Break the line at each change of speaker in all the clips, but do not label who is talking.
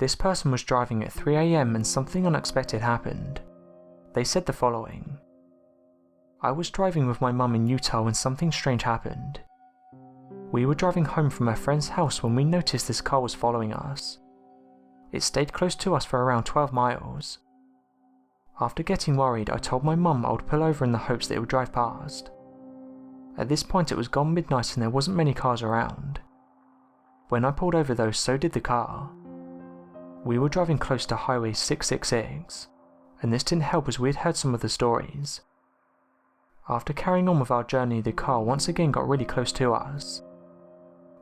This person was driving at 3 AM and something unexpected happened. They said the following: "I was driving with my mum in Utah when something strange happened. We were driving home from a friend's house when we noticed this car was following us. It stayed close to us for around 12 miles. After getting worried, I told my mum I would pull over in the hopes that it would drive past. At this point it was gone midnight and there wasn't many cars around. When I pulled over though, so did the car. We were driving close to Highway 666, and this didn't help as we had heard some of the stories. After carrying on with our journey, the car once again got really close to us.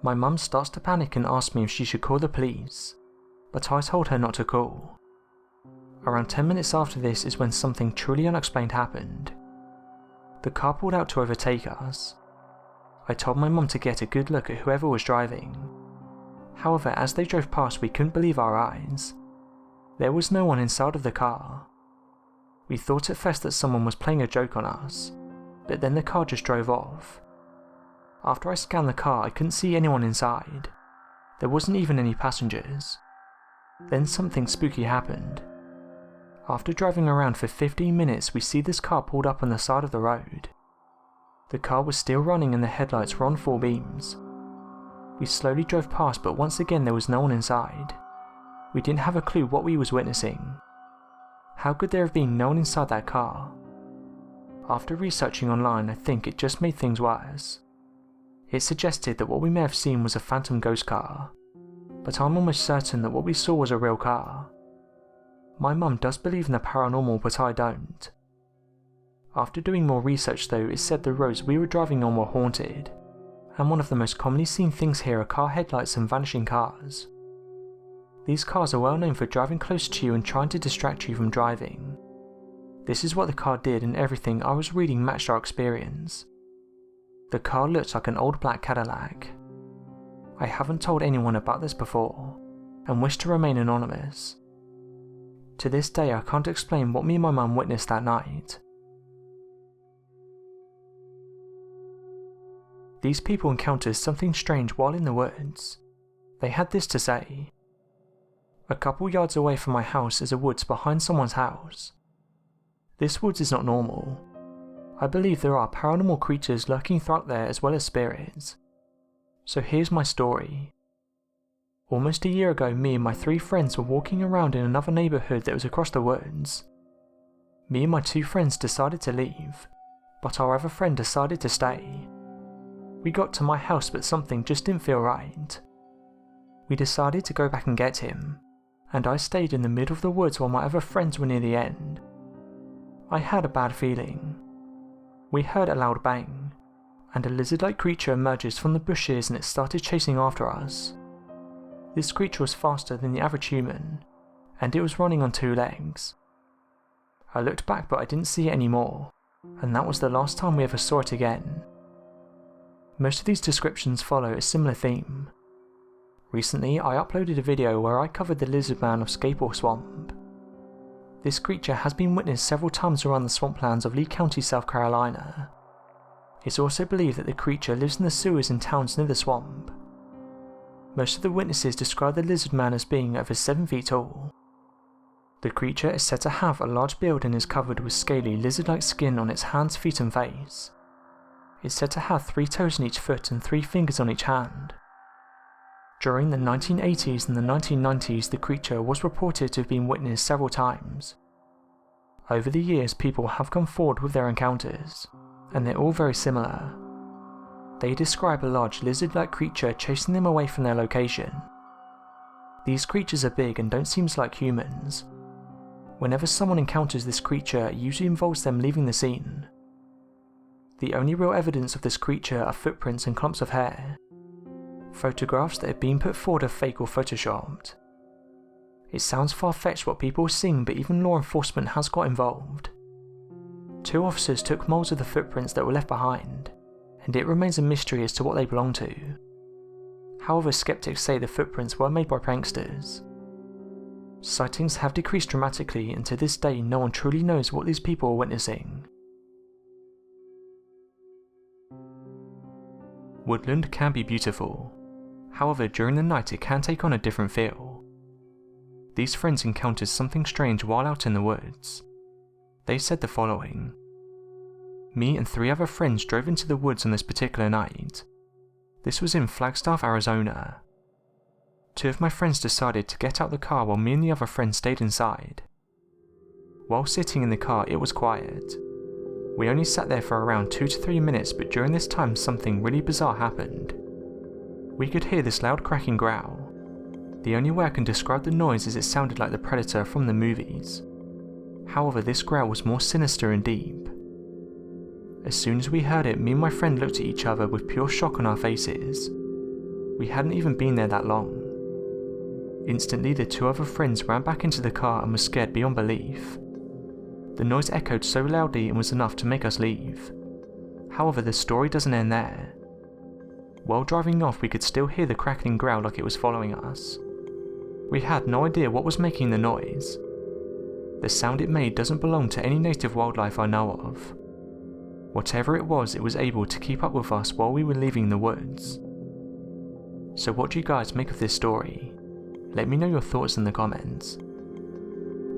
My mum starts to panic and asks me if she should call the police, but I told her not to call. Around 10 minutes after this is when something truly unexplained happened. The car pulled out to overtake us. I told my mum to get a good look at whoever was driving. However, as they drove past, we couldn't believe our eyes. There was no one inside of the car. We thought at first that someone was playing a joke on us, but then the car just drove off. After I scanned the car, I couldn't see anyone inside. There wasn't even any passengers. Then something spooky happened. After driving around for 15 minutes, we see this car pulled up on the side of the road. The car was still running and the headlights were on full beams. We slowly drove past, but once again there was no one inside. We didn't have a clue what we was witnessing. How could there have been no one inside that car? After researching online, I think it just made things worse. It suggested that what we may have seen was a phantom ghost car, but I'm almost certain that what we saw was a real car. My mum does believe in the paranormal, but I don't. After doing more research though, it said the roads we were driving on were haunted, and one of the most commonly seen things here are car headlights and vanishing cars. These cars are well known for driving close to you and trying to distract you from driving. This is what the car did, and everything I was reading matched our experience. The car looked like an old black Cadillac. I haven't told anyone about this before, and wish to remain anonymous. To this day I can't explain what me and my mum witnessed that night. These people encountered something strange while in the woods. They had this to say: "A couple yards away from my house is a woods behind someone's house. This woods is not normal. I believe there are paranormal creatures lurking throughout there as well as spirits. So here's my story. Almost a year ago, me and my 3 friends were walking around in another neighbourhood that was across the woods. Me and my 2 friends decided to leave, but our other friend decided to stay. We got to my house, but something just didn't feel right. We decided to go back and get him, and I stayed in the middle of the woods while my other friends were near the end. I had a bad feeling. We heard a loud bang, and a lizard-like creature emerges from the bushes and it started chasing after us. This creature was faster than the average human, and it was running on 2 legs. I looked back but I didn't see it anymore, and that was the last time we ever saw it again. Most of these descriptions follow a similar theme. Recently I uploaded a video where I covered the lizard man of Scapel Swamp. This creature has been witnessed several times around the swamplands of Lee County, South Carolina. It's also believed that the creature lives in the sewers in towns near the swamp. Most of the witnesses describe the lizard man as being over 7 feet tall. The creature is said to have a large build and is covered with scaly lizard-like skin on its hands, feet and face. It's said to have 3 toes in each foot and 3 fingers on each hand. During the 1980s and the 1990s, the creature was reported to have been witnessed several times. Over the years, people have come forward with their encounters, and they're all very similar. They describe a large lizard-like creature chasing them away from their location. These creatures are big and don't seem like humans. Whenever someone encounters this creature, it usually involves them leaving the scene. The only real evidence of this creature are footprints and clumps of hair. Photographs that have been put forward are fake or photoshopped. It sounds far-fetched what people are seeing, but even law enforcement has got involved. 2 officers took molds of the footprints that were left behind, and it remains a mystery as to what they belong to. However, skeptics say the footprints were made by pranksters. Sightings have decreased dramatically, and to this day no one truly knows what these people are witnessing. Woodland can be beautiful. However, during the night it can take on a different feel. These friends encountered something strange while out in the woods. They said the following. Me and 3 other friends drove into the woods on this particular night. This was in Flagstaff, Arizona. 2 of my friends decided to get out the car while me and the other friend stayed inside. While sitting in the car, it was quiet. We only sat there for around 2 to 3 minutes, but during this time something really bizarre happened. We could hear this loud cracking growl. The only way I can describe the noise is it sounded like the Predator from the movies. However, this growl was more sinister and deep. As soon as we heard it, me and my friend looked at each other with pure shock on our faces. We hadn't even been there that long. Instantly, the 2 other friends ran back into the car and were scared beyond belief. The noise echoed so loudly and was enough to make us leave. However, the story doesn't end there. While driving off, we could still hear the crackling growl like it was following us. We had no idea what was making the noise. The sound it made doesn't belong to any native wildlife I know of. Whatever it was able to keep up with us while we were leaving the woods. So what do you guys make of this story? Let me know your thoughts in the comments.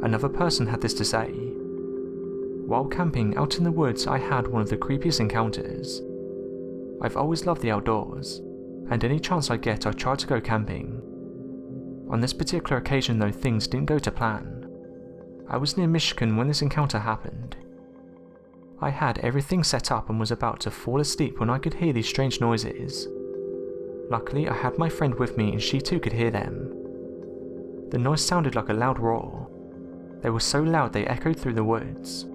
Another person had this to say. While camping out in the woods, I had one of the creepiest encounters. I've always loved the outdoors, and any chance I get I try to go camping. On this particular occasion though, things didn't go to plan. I was near Michigan when this encounter happened. I had everything set up and was about to fall asleep when I could hear these strange noises. Luckily, I had my friend with me and she too could hear them. The noise sounded like a loud roar. They were so loud they echoed through the woods.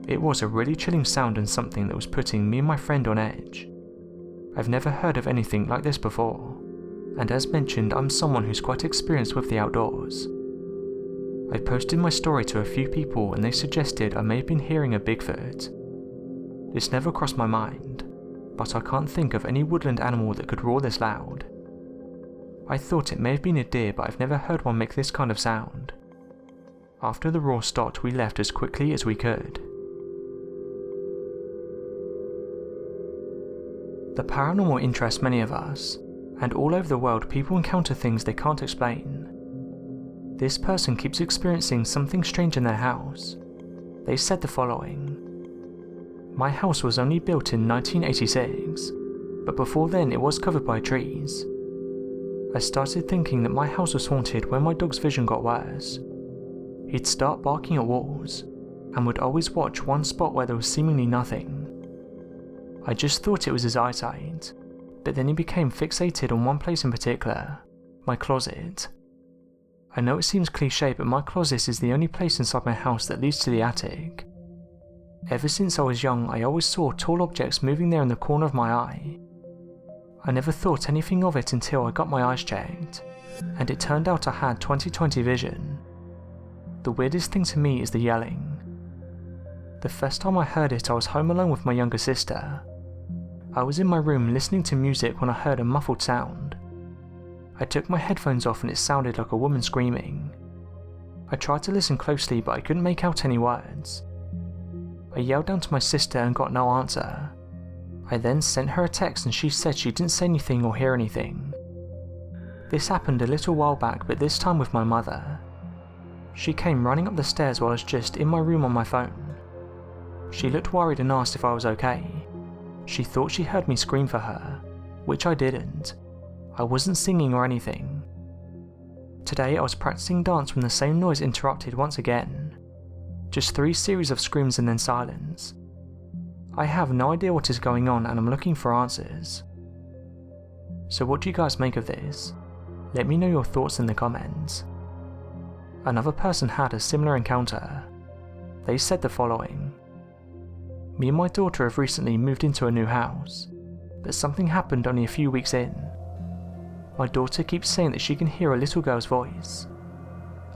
It was a really chilling sound and something that was putting me and my friend on edge. I've never heard of anything like this before, and as mentioned, I'm someone who's quite experienced with the outdoors. I posted my story to a few people and they suggested I may have been hearing a Bigfoot. This never crossed my mind, but I can't think of any woodland animal that could roar this loud. I thought it may have been a deer, but I've never heard one make this kind of sound. After the roar stopped, we left as quickly as we could. The paranormal interests many of us, and all over the world people encounter things they can't explain. This person keeps experiencing something strange in their house. They said the following. My house was only built in 1986, but before then it was covered by trees. I started thinking that my house was haunted when my dog's vision got worse. He'd start barking at walls, and would always watch one spot where there was seemingly nothing. I just thought it was his eyesight, but then he became fixated on one place in particular, my closet. I know it seems cliche, but my closet is the only place inside my house that leads to the attic. Ever since I was young, I always saw tall objects moving there in the corner of my eye. I never thought anything of it until I got my eyes checked, and it turned out I had 20/20 vision. The weirdest thing to me is the yelling. The first time I heard it, I was home alone with my younger sister. I was in my room listening to music when I heard a muffled sound. I took my headphones off and it sounded like a woman screaming. I tried to listen closely, but I couldn't make out any words. I yelled down to my sister and got no answer. I then sent her a text and she said she didn't say anything or hear anything. This happened a little while back, but this time with my mother. She came running up the stairs while I was just in my room on my phone. She looked worried and asked if I was okay. She thought she heard me scream for her, which I didn't. I wasn't singing or anything. Today I was practicing dance when the same noise interrupted once again. Just 3 series of screams and then silence. I have no idea what is going on and I'm looking for answers. So what do you guys make of this? Let me know your thoughts in the comments. Another person had a similar encounter. They said the following. Me and my daughter have recently moved into a new house, but something happened only a few weeks in. My daughter keeps saying that she can hear a little girl's voice.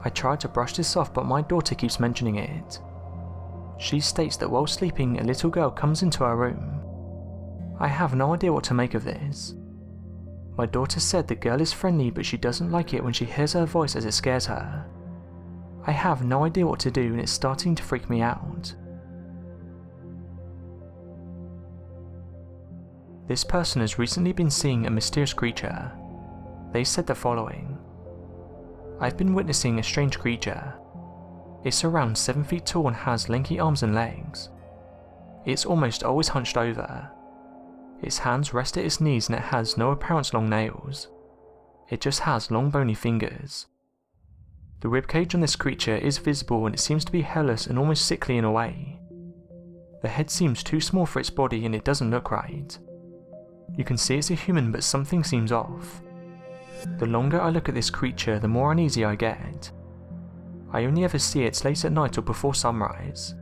I tried to brush this off, but my daughter keeps mentioning it. She states that while sleeping, a little girl comes into her room. I have no idea what to make of this. My daughter said the girl is friendly, but she doesn't like it when she hears her voice as it scares her. I have no idea what to do and it's starting to freak me out. This person has recently been seeing a mysterious creature. They said the following. I've been witnessing a strange creature. It's around 7 feet tall and has lanky arms and legs. It's almost always hunched over. Its hands rest at its knees and it has no apparent long nails. It just has long bony fingers. The ribcage on this creature is visible and it seems to be hairless and almost sickly in a way. The head seems too small for its body and it doesn't look right. You can see it's a human but something seems off. The longer I look at this creature, the more uneasy I get. I only ever see it late at night or before sunrise.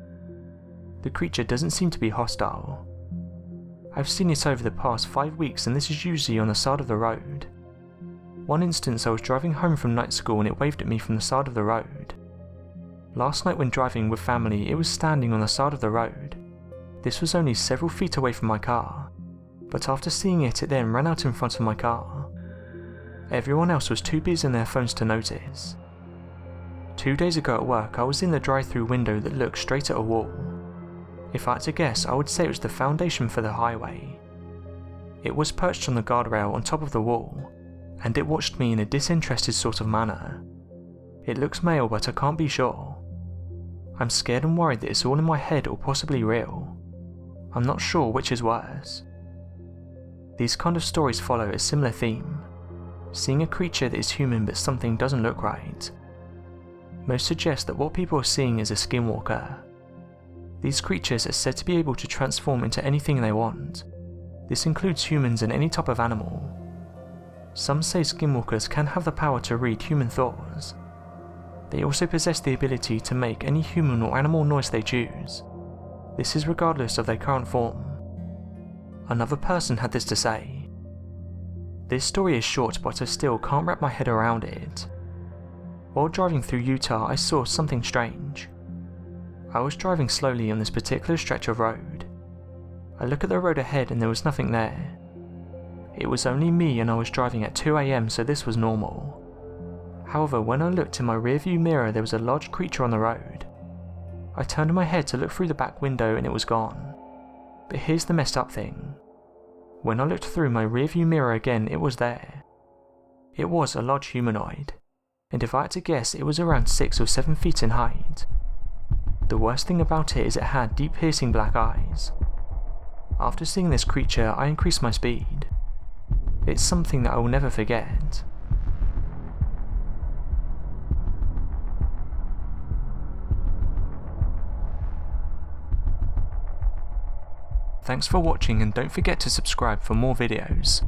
The creature doesn't seem to be hostile. I've seen it over the past 5 weeks and this is usually on the side of the road. One instance I was driving home from night school and it waved at me from the side of the road. Last night when driving with family it was standing on the side of the road. This was only several feet away from my car, but after seeing it then ran out in front of my car. Everyone else was too busy on their phones to notice. 2 days ago at work I was in the drive-through window that looked straight at a wall. If I had to guess, I would say it was the foundation for the highway. It was perched on the guardrail on top of the wall, and it watched me in a disinterested sort of manner. It looks male but I can't be sure. I'm scared and worried that it's all in my head or possibly real. I'm not sure which is worse. These kind of stories follow a similar theme. Seeing a creature that is human but something doesn't look right. Most suggest that what people are seeing is a skinwalker. These creatures are said to be able to transform into anything they want. This includes humans and any type of animal. Some say skinwalkers can have the power to read human thoughts. They also possess the ability to make any human or animal noise they choose. This is regardless of their current form. Another person had this to say. This story is short but I still can't wrap my head around it. While driving through Utah I saw something strange. I was driving slowly on this particular stretch of road. I look at the road ahead and there was nothing there. It was only me and I was driving at 2 AM so this was normal. However, when I looked in my rearview mirror there was a large creature on the road. I turned my head to look through the back window and it was gone. But here's the messed up thing. When I looked through my rearview mirror again it was there. It was a large humanoid, and if I had to guess it was around 6 or 7 feet in height. The worst thing about it is it had deep piercing black eyes. After seeing this creature I increased my speed. It's something that I will never forget. Thanks for watching and don't forget to subscribe for more videos.